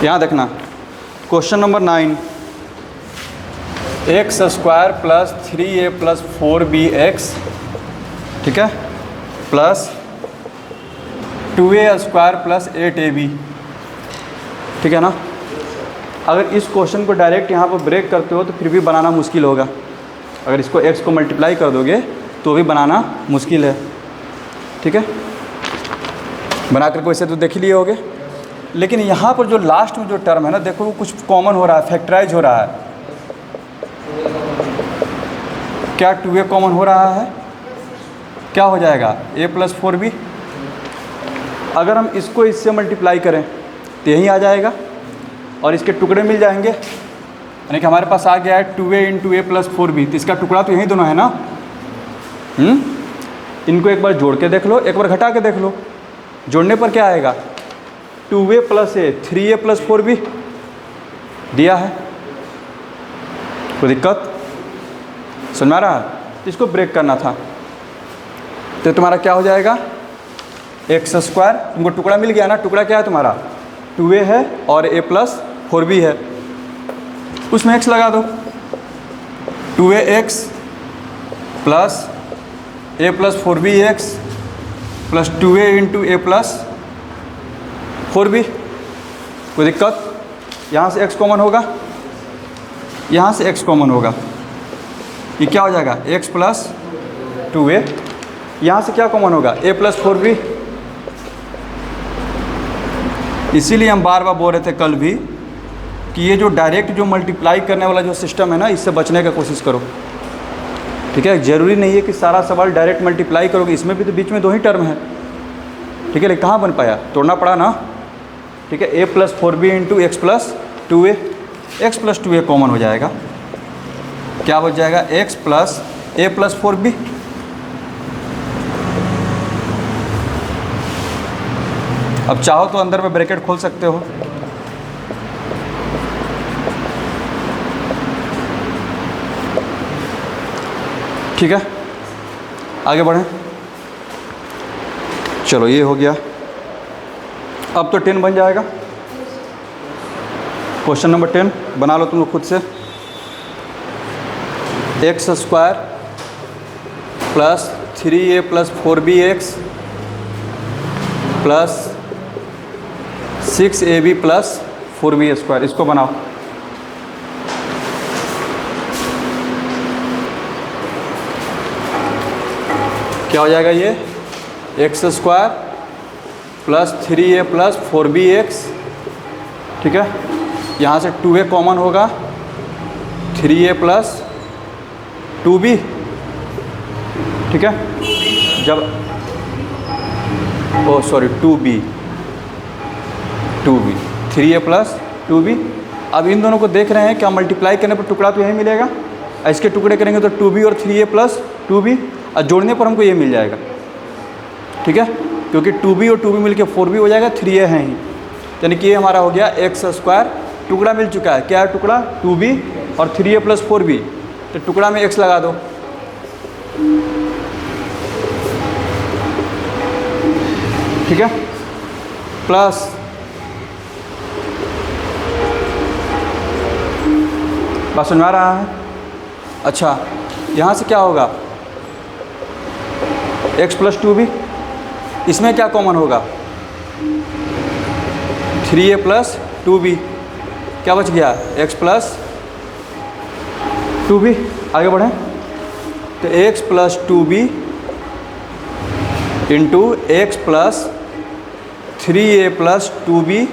यहाँ देखना question number 9, x square plus 3a plus 4bx, ठीक है, plus 2a square plus 8ab, ठीक है ना। अगर इस क्वेश्चन को डायरेक्ट यहाँ पर ब्रेक करते हो तो फिर भी बनाना मुश्किल होगा। अगर इसको x को मल्टीप्लाई कर दोगे तो भी बनाना मुश्किल है, ठीक है। बना कर वैसे तो देख ही लिए होगे, लेकिन यहाँ पर जो लास्ट में जो टर्म है ना, देखो वो कुछ कॉमन हो रहा है, फैक्टराइज हो रहा है। क्या 2a कॉमन हो रहा है, क्या हो जाएगा a प्लस 4b। अगर हम इसको इससे मल्टीप्लाई करें तो यही आ जाएगा और इसके टुकड़े मिल जाएंगे, यानी कि हमारे पास आ गया है 2a into a plus 4b, तो इसका टुकड़ा तो यही दोनों है ना। इनको एक बार जोड़ के देख लो, एक बार घटा के देख लो। जोड़ने पर क्या आएगा, 2a plus a 3a plus 4b दिया है। कोई दिक्कत समझ में आ रहा है। तो इसको ब्रेक करना था, तो तुम्हारा क्या हो जाएगा, एक्स स्क्वायर, तुमको टुकड़ा मिल गया ना, टुकड़ा क्या है तुम्हारा 2a है और a प्लस 4b है, उसमें x लगा दो। 2ax plus a plus 4bx plus 2a into a plus 4b। कोई दिक्कत, यहाँ से x कॉमन होगा, यहाँ से x कॉमन होगा, ये क्या हो जाएगा x प्लस 2a, यहाँ से क्या कॉमन होगा a प्लस 4b। इसीलिए हम बार बार बोल रहे थे कल भी कि ये जो डायरेक्ट जो मल्टीप्लाई करने वाला जो सिस्टम है ना, इससे बचने का कोशिश करो, ठीक है। ज़रूरी नहीं है कि सारा सवाल डायरेक्ट मल्टीप्लाई करोगे, इसमें भी तो बीच में दो ही टर्म है, ठीक है, लेकिन कहाँ बन पाया, तोड़ना पड़ा ना, ठीक है। a plus 4b into x plus 2a, x plus 2a common हो जाएगा, क्या बच जाएगा x plus a plus 4b। अब चाहो तो अंदर में ब्रैकेट खोल सकते हो, ठीक है। आगे बढ़ें, चलो ये हो गया। अब तो 10 बन जाएगा। क्वेश्चन नंबर 10 बना लो तुम लोग खुद से। X square plus 3a plus 4bx plus 6ab plus 4b square, इसको बनाओ। क्या हो जाएगा ये, x square plus 3a plus 4bx, ठीक है। यहाँ से 2a कॉमन होगा, 3a प्लस 2b, ठीक है। जब 2b 3a प्लस 2b। अब इन दोनों को देख रहे हैं, क्या मल्टीप्लाई करने पर टुकड़ा तो यही मिलेगा, इसके टुकड़े करेंगे तो 2b और 3a प्लस 2b, और जोड़ने पर हमको ये मिल जाएगा, ठीक है, क्योंकि 2b और 2b मिलके 4b हो जाएगा, 3a है ही, यानी कि ये हमारा हो गया एक्स स्क्वायर। टुकड़ा मिल चुका है, क्या है टुकड़ा 2b और 3a प्लस 4b, तो टुकड़ा में x लगा दो, ठीक है, प्लस बात समझ में आ रहा है। अच्छा, यहाँ से क्या होगा x प्लस 2b, इसमें क्या कॉमन होगा 3a प्लस 2b, क्या बच गया x प्लस 2b। आगे बढ़ें, तो x plus 2b into x plus 3a plus 2b,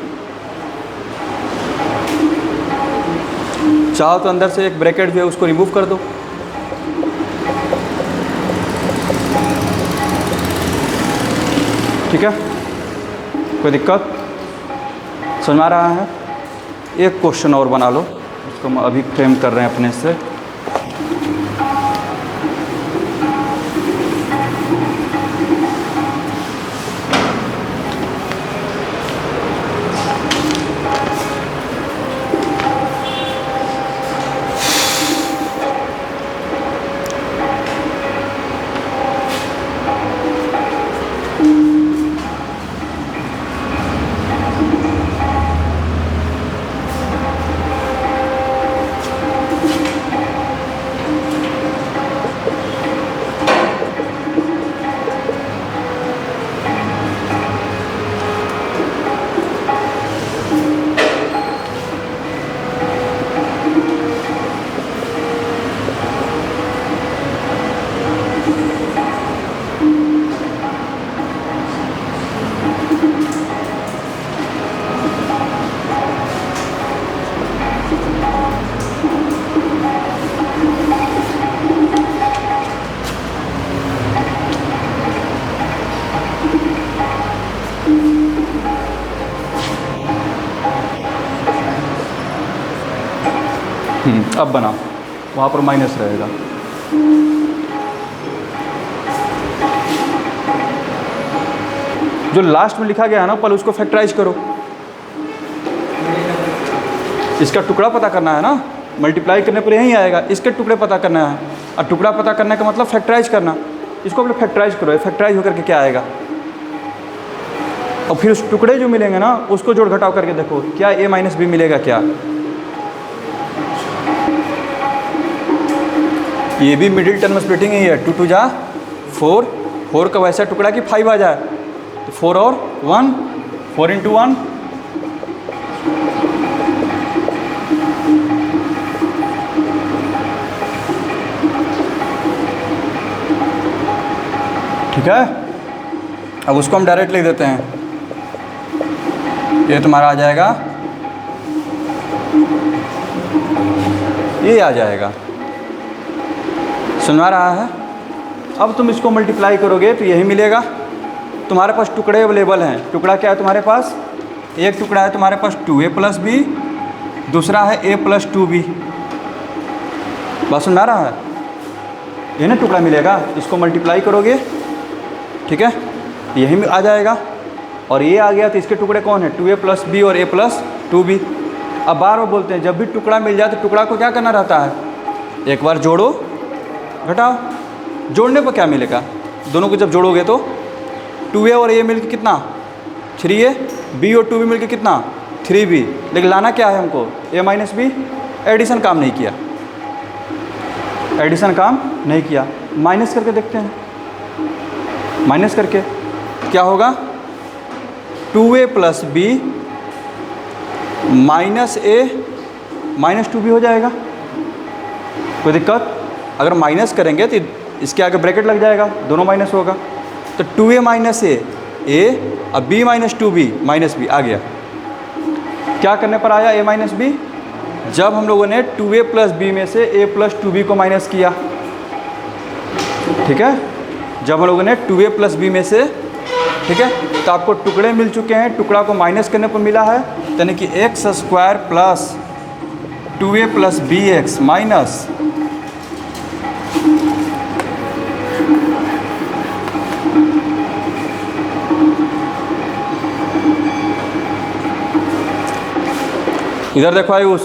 चाहो तो अंदर से एक ब्रैकेट जो है उसको रिमूव कर दो, ठीक है, कोई दिक्कत समझ में आ रहा है। एक क्वेश्चन और बना लो, उसको हम अभी फ्रेम कर रहे हैं अपने से। अब बनाओ, वहाँ पर माइनस रहेगा। जो लास्ट में लिखा गया है ना, पहले उसको फैक्टराइज करो। इसका टुकड़ा पता करना है ना, मल्टीप्लाई करने पर यहीं आएगा। इसके टुकड़े पता करना है, और टुकड़ा पता करने का मतलब फैक्टराइज करना। इसको पहले फैक्टराइज करो, फैक्टराइज होकर के क्या आएगा, और फिर उस टुकड़े जो मिलेंगे ना उसको जोड़ घटाव करके देखो क्या a माइनस बी मिलेगा क्या। ये भी मिडिल टर्म स्प्लिटिंग ही है। 2 2 जा 4, 4 का वैसा टुकड़ा कि 5 आ जाए, तो 4 और 1, 4 इंटू 1, ठीक है। अब उसको हम डायरेक्ट लिख देते हैं, ये तुम्हारा आ जाएगा, ये आ जाएगा। सुना रहा है। अब तुम इसको मल्टीप्लाई करोगे तो यही मिलेगा। तुम्हारे पास टुकड़े अवेलेबल हैं। टुकड़ा क्या है तुम्हारे पास, एक टुकड़ा है तुम्हारे पास 2a प्लस बी, दूसरा है a प्लस 2b। बात सुना रहा है, ये ना टुकड़ा मिलेगा, इसको मल्टीप्लाई करोगे, ठीक है, यही आ जाएगा। और ये आ गया तो इसके टुकड़े कौन है, 2a प्लस बी और a प्लस 2b। अब बार बार बोलते हैं जब भी टुकड़ा मिल जाए तो टुकड़ा को क्या करना रहता है, एक बार जोड़ो घटाओ। जोड़ने पर क्या मिलेगा, दोनों को जब जोड़ोगे तो 2a और a मिलकर कितना 3a, b और 2b मिलकर कितना 3b। लेकिन लाना क्या है हमको, a माइनस बी। एडिशन काम नहीं किया, एडिशन काम नहीं किया। माइनस करके देखते हैं, माइनस करके क्या होगा, 2a plus B minus a minus 2b हो जाएगा। कोई दिक्कत, अगर माइनस करेंगे तो इसके आगे ब्रैकेट लग जाएगा, दोनों माइनस होगा। तो 2a माइनस a और b minus 2b minus b आ गया। क्या करने पर आया a माइनस b, जब हम लोगों ने 2a प्लस बी में से a प्लस 2b को माइनस किया, ठीक है, जब हम लोगों ने 2a प्लस बी में से, ठीक है, तो आपको टुकड़े मिल चुके हैं। टुकड़ा को माइनस करने पर मिला है, यानी कि X square plus 2a plus B X minus इधर देखो आयुष,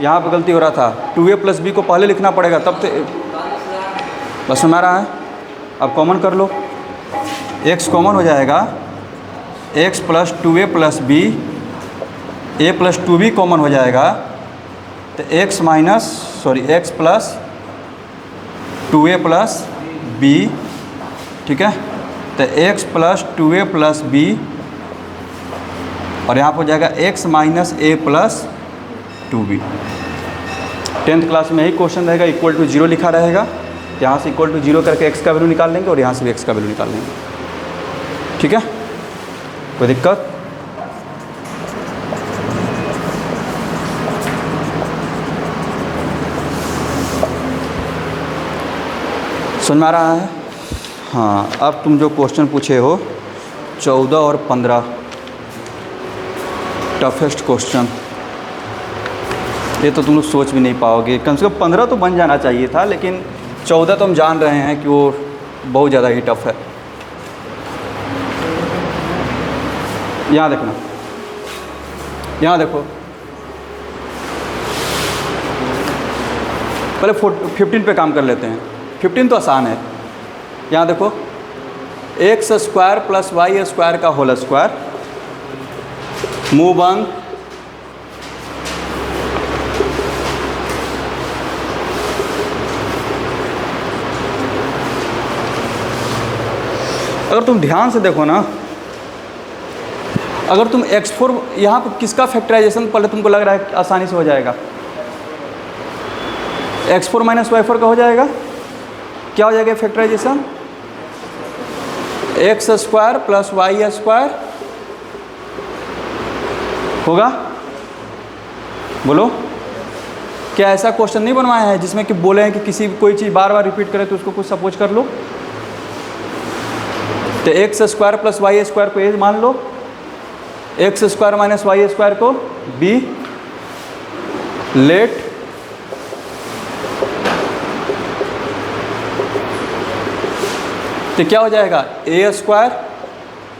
यहाँ पर गलती हो रहा था, 2a प्लस बी को पहले लिखना पड़ेगा तब तो बस सुना रहा है। अब कॉमन कर लो, x कॉमन हो जाएगा, x plus 2a plus B, a plus 2b common हो जाएगा, तो x plus 2a plus b, ठीक है, तो x plus 2a plus b, और यहाँ पर हो जाएगा x minus a plus 2b। 10th class में ही क्वेश्चन रहेगा, इक्वल टू 0 लिखा रहेगा, यहाँ से इक्वल टू 0 करके x का वैल्यू निकाल लेंगे और यहाँ से भी x का वैल्यू निकाल लेंगे, ठीक है। कोई दिक्कत, समझ में आ रहा है। हाँ, अब तुम जो क्वेश्चन पूछे हो 14 और 15 टफेस्ट क्वेश्चन, ये तो तुम लोग सोच भी नहीं पाओगे। कम से कम 15 तो बन जाना चाहिए था, लेकिन 14 तो हम जान रहे हैं कि वो बहुत ज़्यादा ही टफ है। यहाँ देखना, यहाँ देखो, पहले 15 पे काम कर लेते हैं। 15 तो आसान है। यहाँ देखो, X square plus Y square का होल स्क्वायर, मूव ऑन, अगर तुम ध्यान से देखो ना, अगर तुम x4 यहाँ पर किसका फैक्टराइजेशन पहले तुमको लग रहा है आसानी से हो जाएगा, x4 माइनस y4 का हो जाएगा। क्या हो जाएगा factorisation, X square plus Y square होगा। बोलो, क्या ऐसा क्वेश्चन नहीं बनवाया है जिसमें कि बोले हैं कि किसी कोई चीज़ बार बार रिपीट करे तो उसको कुछ सपोज कर लो। तो X square plus Y square को ए मान लो, X square minus Y square को बी, लेट तो क्या हो जाएगा ए स्क्वायर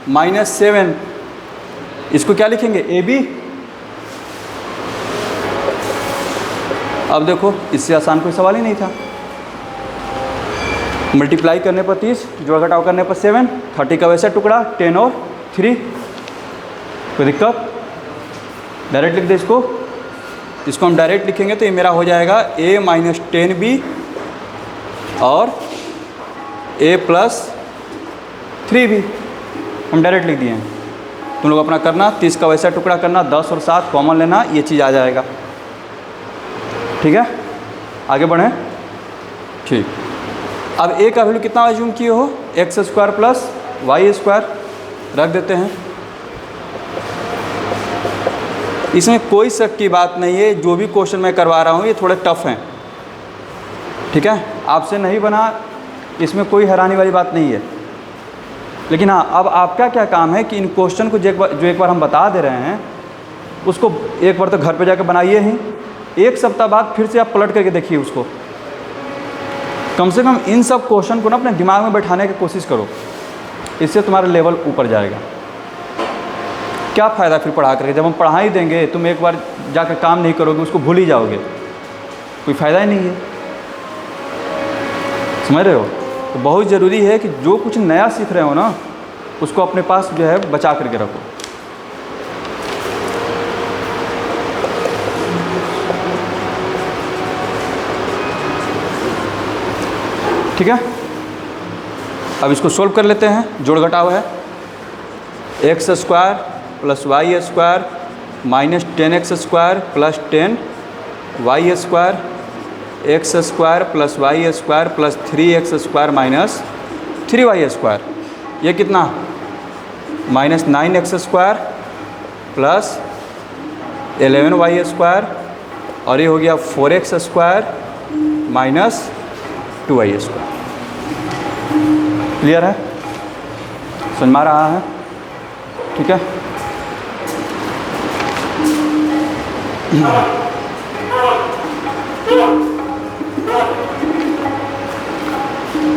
माइनस 7, इसको क्या लिखेंगे ए बी। अब देखो इससे आसान कोई सवाल ही नहीं था। मल्टीप्लाई करने पर 30, जोड़ घटाव करने पर 7, 30 का वैसा टुकड़ा 10 और 3, कोई दिक्कत? डायरेक्ट लिख दे इसको हम डायरेक्ट लिखेंगे तो ये मेरा हो जाएगा a माइनस 10b और a प्लस 3b, हम डायरेक्ट लिख दिए हैं। तुम लोग अपना करना, 30 का वैसा टुकड़ा करना, 10 और 7 कॉमन लेना, ये चीज़ आ जाएगा। ठीक है, आगे बढ़ें। ठीक, अब a का वैल्यू कितना एज्यूम किए हो, X square plus Y square रख देते हैं। इसमें कोई शक की बात नहीं है, जो भी क्वेश्चन मैं करवा रहा हूँ ये थोड़े टफ हैं। ठीक है, आपसे नहीं बना, इसमें कोई हैरानी वाली बात नहीं है। लेकिन हाँ, अब आपका क्या काम है कि इन क्वेश्चन को जो एक बार हम बता दे रहे हैं उसको एक बार तो घर पे जाकर बनाइए ही, 1 सप्ताह बाद फिर से आप पलट करके देखिए उसको। कम से कम इन सब क्वेश्चन को ना अपने दिमाग में बैठाने की कोशिश करो, इससे तुम्हारा लेवल ऊपर जाएगा। क्या फ़ायदा फिर पढ़ा करके, जब हम पढ़ा ही देंगे तुम एक बार जाकर काम नहीं करोगे, उसको भूल ही जाओगे, कोई फ़ायदा ही नहीं है। समझ रहे हो? तो बहुत ज़रूरी है कि जो कुछ नया सीख रहे हो ना उसको अपने पास जो है बचा करके रखो। ठीक है, अब इसको सोल्व कर लेते हैं। जोड़ घटाव है X square plus Y square minus 10x square plus 10y square, X square plus Y square plus 3x square minus 3y square, ये कितना minus 9x square plus 11y square, और ये हो गया 4x square minus 2y square. Clear है? समझ में आ रहा है? ठीक है,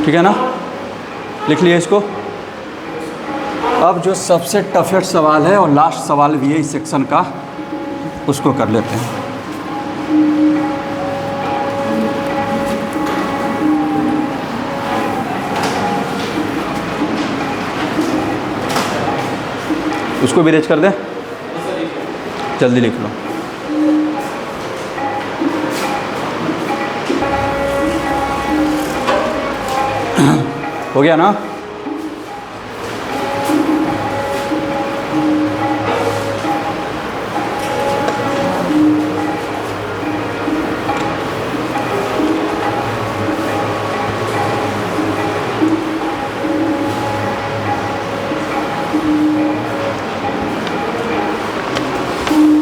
ठीक है ना, लिख लिए इसको। अब जो सबसे टफेस्ट सवाल है और लास्ट सवाल भी है इस सेक्शन का, उसको कर लेते हैं। उसको भी रेज कर दें, जल्दी लिख लो। हो गया ना?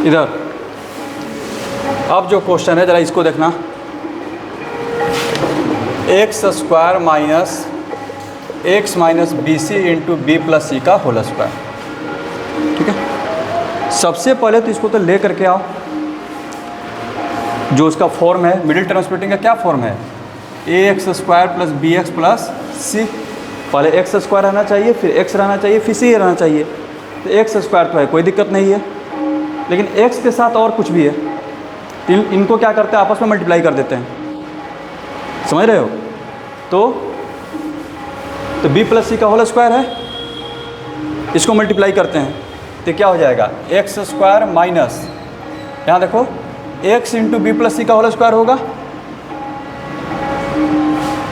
इधर अब जो क्वेश्चन है ज़रा इसको देखना, X square minus X minus B C into B plus C का होल स्क्वायर। ठीक है, सबसे पहले तो इसको तो ले करके आओ, जो उसका फॉर्म है मिडिल टर्म स्प्लिटिंग का क्या फॉर्म है, A X square plus B X plus C. पहले एक्स स्क्वायर रहना चाहिए, फिर एक्स रहना चाहिए, फिर सी रहना चाहिए। तो एक्स स्क्वायर तो है, कोई दिक्कत नहीं है, लेकिन एक्स के साथ और कुछ भी है, इनको क्या करते हैं आपस में मल्टीप्लाई कर देते हैं। समझ रहे हो? तो बी प्लस सी का होल स्क्वायर है, इसको मल्टीप्लाई करते हैं तो क्या हो जाएगा, एक्स स्क्वायर माइनस, यहाँ देखो x into B plus C का होल स्क्वायर होगा।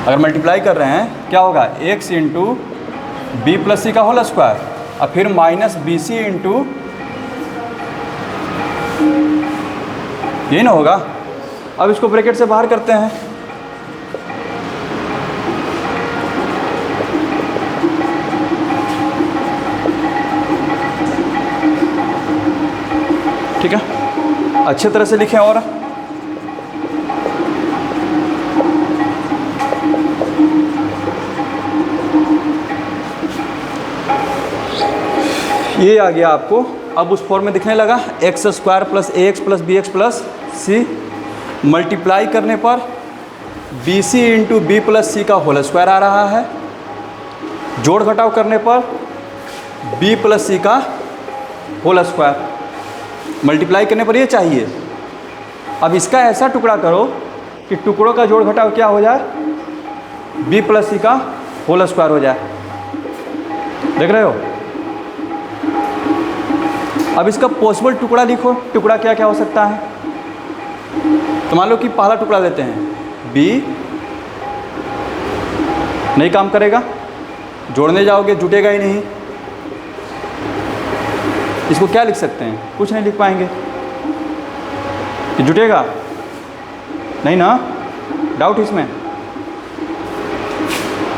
अगर मल्टीप्लाई कर रहे हैं क्या होगा, x into B plus C का होल स्क्वायर और फिर माइनस बी सी इंटू, ये ना होगा। अब इसको ब्रैकेट से बाहर करते हैं, ठीक है, अच्छे तरह से लिखें। और ये आ गया आपको, अब उस फॉर्म में दिखने लगा X square plus A X plus B X plus C, multiply करने पर B C into B plus C का होल स्क्वायर आ रहा है, जोड़ घटाव करने पर b प्लस सी का होल स्क्वायर, मल्टीप्लाई करने पर ये चाहिए। अब इसका ऐसा टुकड़ा करो कि टुकड़ों का जोड़ घटाव क्या हो जाए, b प्लस सी का होल स्क्वायर हो जाए। देख रहे हो? अब इसका पॉसिबल टुकड़ा लिखो, टुकड़ा क्या क्या हो सकता है। तो मान लो कि पहला टुकड़ा लेते हैं, b नहीं काम करेगा, जोड़ने जाओगे जुटेगा ही नहीं। इसको क्या लिख सकते हैं? कुछ नहीं लिख पाएंगे कि जुटेगा, नहीं ना, डाउट इसमें।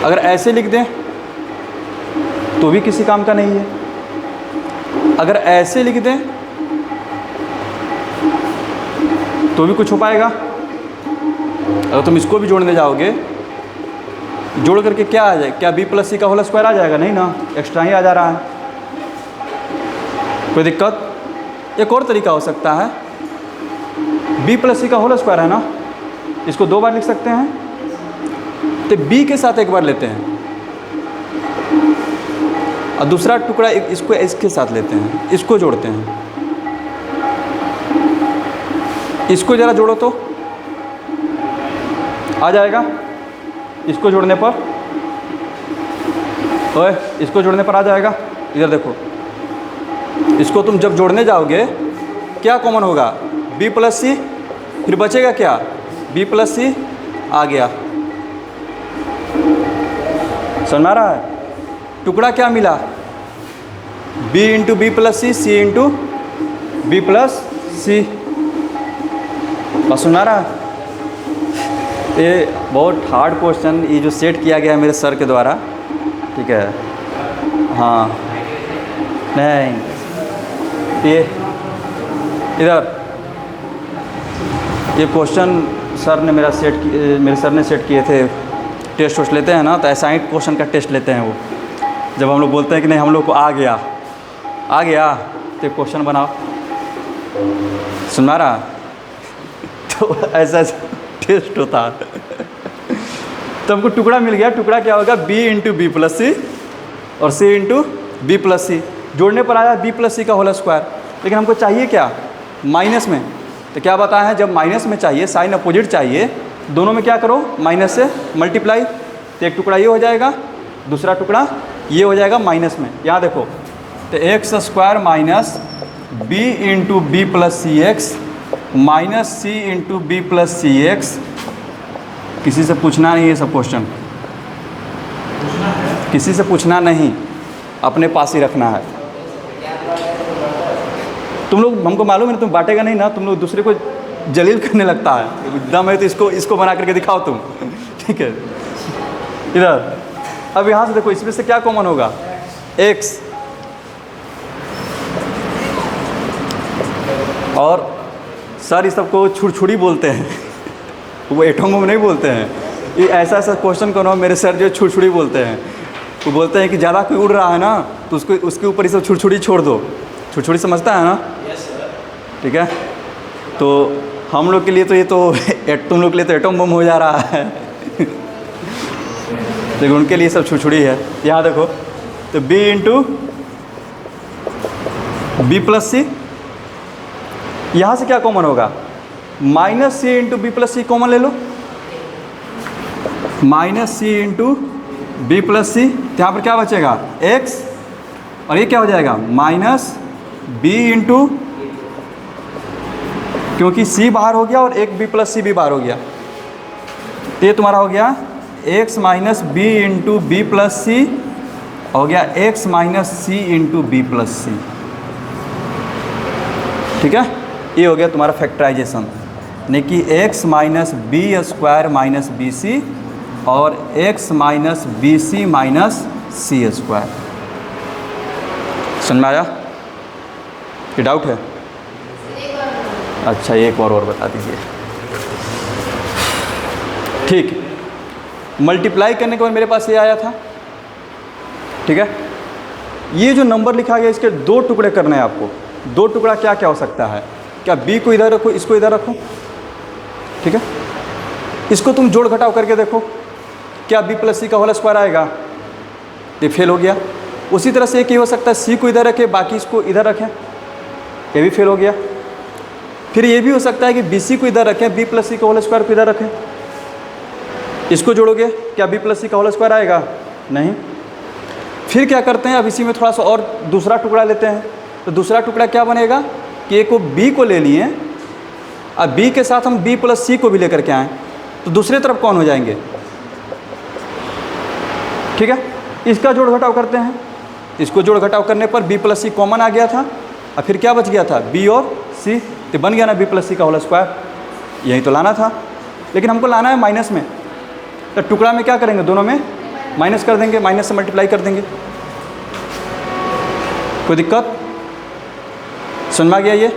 अगर ऐसे लिख दें तो भी किसी काम का नहीं है, अगर ऐसे लिख दें तो भी कुछ हो पाएगा। अगर तुम इसको भी जोड़ने जाओगे, जोड़ करके क्या आ जाए, क्या b प्लस सी का होल स्क्वायर आ जाएगा? नहीं ना, एक्स्ट्रा ही आ जा रहा है। कोई दिक्कत? एक और तरीका हो सकता है, b प्लस सी का होल स्क्वायर है ना, इसको दो बार लिख सकते हैं, तो b के साथ एक बार लेते हैं और दूसरा टुकड़ा इसको इसके साथ लेते हैं, इसको जोड़ते हैं। इसको ज़रा जोड़ो तो आ जाएगा, इसको जोड़ने पर, ओए इसको जोड़ने पर आ जाएगा। इधर देखो, इसको तुम जब जोड़ने जाओगे क्या कॉमन होगा, b प्लस सी, फिर बचेगा क्या, b प्लस सी आ गया। समझ में आ रहा है? टुकड़ा क्या मिला, b इंटू बी प्लस सी, सी इंटू बी प्लस सी। बस समझ में आ रहा है? ये बहुत हार्ड क्वेश्चन, ये जो सेट किया गया है मेरे सर के द्वारा, ठीक है। हाँ नहीं, ये इधर ये क्वेश्चन सर ने मेरे सर ने सेट किए थे। टेस्ट वोस्ट लेते हैं ना, तो ऐसा ही क्वेश्चन का टेस्ट लेते हैं वो। जब हम लोग बोलते हैं कि नहीं हम लोग को आ गया तो क्वेश्चन बनाओ, सुना रहा, तो ऐसा टेस्ट होता है। तो हमको टुकड़ा मिल गया, टुकड़ा क्या होगा, b इंटू बी प्लस सी और c इंटू बी प्लस सी। जोड़ने पर आया b प्लस सी का होल स्क्वायर, लेकिन हमको चाहिए क्या, माइनस में। तो क्या बताया है, जब माइनस में चाहिए, साइन अपोजिट चाहिए, दोनों में क्या करो, माइनस से मल्टीप्लाई। तो एक टुकड़ा ये हो जाएगा, दूसरा टुकड़ा ये हो जाएगा माइनस में। यहाँ देखो, तो X square minus b into B plus C X minus C into B plus C X. किसी से पूछना नहीं ये सब क्वेश्चन, किसी से पूछना नहीं, अपने पास ही रखना है। तुम लोग, हमको मालूम है ना, तुम बांटेगा नहीं ना, तुम लोग दूसरे को जलील करने लगता है, दम है तो इसको बना करके दिखाओ तुम, ठीक है। इधर अब यहाँ से देखो, इसमें से क्या कॉमन होगा, x, और सर इस सबको छुड़छुड़ी बोलते हैं, वो एटम में नहीं बोलते हैं। ये ऐसा ऐसा क्वेश्चन करो, मेरे सर जो छुड़छुड़ी बोलते हैं, वो बोलते हैं कि ज़्यादा कोई उड़ रहा है ना, तो उसके ऊपर ये सब छुड़छुड़ी छोड़ दो। छुड़छुड़ी समझता है ना? ठीक है। तो हम लोग के लिए तो ये तो तुम लोग के लिए तो एटम बम हो जा रहा है, लेकिन उनके लिए सब छुड़छुड़ी है। यहाँ देखो, तो b इंटू बी प्लस सी, यहाँ से क्या कॉमन होगा, minus C into B plus सी कॉमन ले लो, minus C into B plus सी। यहाँ पर क्या बचेगा, x, और ये क्या हो जाएगा, माइनस b इंटू, क्योंकि c बाहर हो गया और एक b प्लस सी भी बाहर हो गया, तो ये तुम्हारा हो गया x minus B into B plus C, हो गया x minus C into B plus C. ठीक है, ये हो गया तुम्हारा फैक्टराइजेशन, यानी कि x minus B square minus B C और x minus B C minus C square. समझ में आया कि डाउट है? अच्छा, एक बार और बता दीजिए। ठीक, मल्टीप्लाई करने के बाद मेरे पास ये आया था। ठीक है, ये जो नंबर लिखा गया इसके दो टुकड़े करने हैं आपको। दो टुकड़ा क्या क्या हो सकता है, क्या b को इधर रखो, इसको इधर रखो। ठीक है, इसको तुम जोड़ घटाव करके देखो, क्या b प्लस सी का होल स्क्वायर आएगा, ये फेल हो गया। उसी तरह से एक ही हो सकता है सी को इधर रखें, बाकी इसको इधर रखें, ये भी फेल हो गया। फिर ये भी हो सकता है कि बी सी को इधर रखें, बी प्लस सी का होल स्क्वायर को इधर रखें, इसको जोड़ोगे क्या बी प्लस सी का होल स्क्वायर आएगा? नहीं। फिर क्या करते हैं, अब इसी में थोड़ा सा और दूसरा टुकड़ा लेते हैं। तो दूसरा टुकड़ा क्या बनेगा कि एक को बी को ले लिए, अब बी के साथ हम बी प्लस सी को भी लेकर के आएँ, तो दूसरी तरफ कौन हो जाएंगे? ठीक है, इसका जोड़ घटाव करते हैं। इसको जोड़ घटाव करने पर बी प्लस सी कॉमन आ गया था, और फिर क्या बच गया था? बी और सी, तो बन गया ना बी प्लस सी का होल स्क्वायर। यही तो लाना था, लेकिन हमको लाना है माइनस में, तो टुकड़ा में क्या करेंगे? दोनों में माइनस कर देंगे, माइनस से मल्टीप्लाई कर देंगे। कोई दिक्कत? समझ में आ गया ये?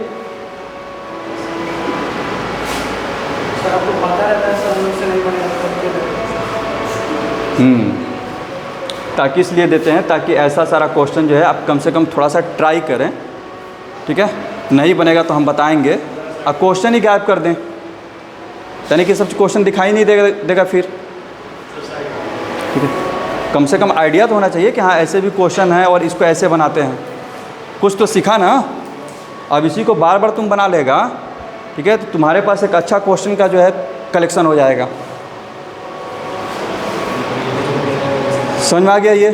ताकि इसलिए देते हैं ताकि ऐसा सारा क्वेश्चन जो है आप कम से कम थोड़ा सा ट्राई करें, ठीक है? नहीं बनेगा तो हम बताएंगे, अब क्वेश्चन ही गायब कर दें, यानी कि सब क्वेश्चन दिखाई नहीं देगा फिर, ठीक है? कम से कम आइडिया तो होना चाहिए कि हाँ ऐसे भी क्वेश्चन है और इसको ऐसे बनाते हैं, कुछ तो सीखा ना। अब इसी को बार बार तुम बना लेगा, ठीक है, तो तुम्हारे पास एक अच्छा क्वेश्चन का जो है कलेक्शन हो जाएगा। समझ में आ गया ये?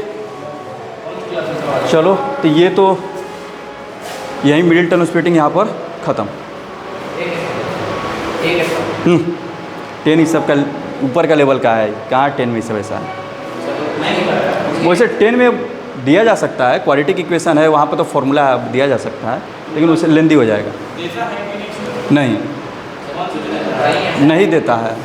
चलो, तो ये तो यही मिडिल टर्म स्प्लिटिंग यहाँ पर ख़त्म। 10 इस सब का ऊपर का लेवल का है, कहाँ 10 में सब ऐसा है? वैसे 10 में दिया जा सकता है, क्वाड्रेटिक इक्वेशन है वहाँ पर तो फॉर्मूला दिया जा सकता है, लेकिन उससे लेंदी हो जाएगा। नहीं, नहीं देता है।